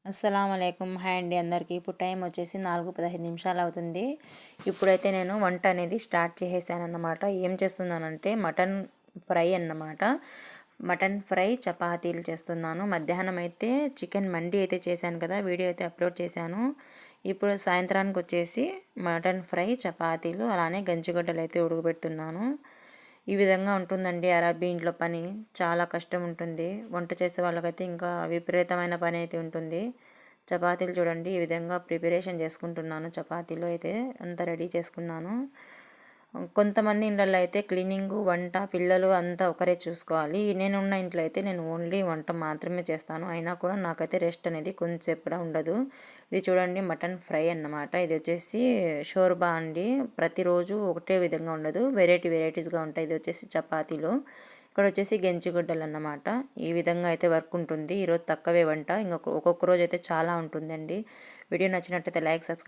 అస్సలాముఅలైకుం. Hi అండి అందరికీ. ఇప్పుడు టైం వచ్చేసి 4:15 నిమిషాలు అవుతుంది. ఇప్పుడైతే నేను వంట అనేది స్టార్ట్ చేసేసానన్నమాట. ఏం చేస్తున్నానంటే మటన్ ఫ్రై అన్నమాట. మటన్ ఫ్రై చపాతీలు చేస్తున్నాను. మధ్యాహ్నం అయితే చికెన్ మండి అయితే చేశాను కదా, వీడియో అయితే అప్లోడ్ చేశాను. ఇప్పుడు సాయంత్రానికి వచ్చేసి మటన్ ఫ్రై చపాతీలు అలానే గంజిగడ్డలు అయితే ఉడకబెడుతున్నాను. ఈ విధంగా ఉంటుందండి అరబీ ఇంట్లో పని. చాలా కష్టం ఉంటుంది. వంట చేసే వాళ్ళకైతే ఇంకా విపరీతమైన పని అయితే ఉంటుంది. చపాతీలు చూడండి ఈ విధంగా ప్రిపరేషన్ చేసుకుంటున్నాను. చపాతీలు అయితే అంతా రెడీ చేసుకున్నాను. కొంతమంది ఇళ్ళల్లో అయితే క్లీనింగ్, వంట, పిల్లలు అంతా ఒకరే చూసుకోవాలి. నేను ఉన్న ఇంట్లో అయితే నేను ఓన్లీ వంట మాత్రమే చేస్తాను. అయినా కూడా నాకైతే రెస్ట్ అనేది కొంచెంసేపు కూడా ఉండదు. ఇది చూడండి మటన్ ఫ్రై అన్నమాట. ఇది వచ్చేసి షోర్బా అండి. ప్రతిరోజు ఒకటే విధంగా ఉండదు, వెరైటీస్గా ఉంటాయి. ఇది వచ్చేసి చపాతీలు, ఇక్కడ వచ్చేసి గెంజిగడ్డలు అన్నమాట. ఈ విధంగా అయితే వర్క్ ఉంటుంది. ఈరోజు తక్కువే వంట, ఒక్కొక్క రోజు అయితే చాలా ఉంటుందండి. వీడియో నచ్చినట్టయితే లైక్, సబ్స్క్రైబ్.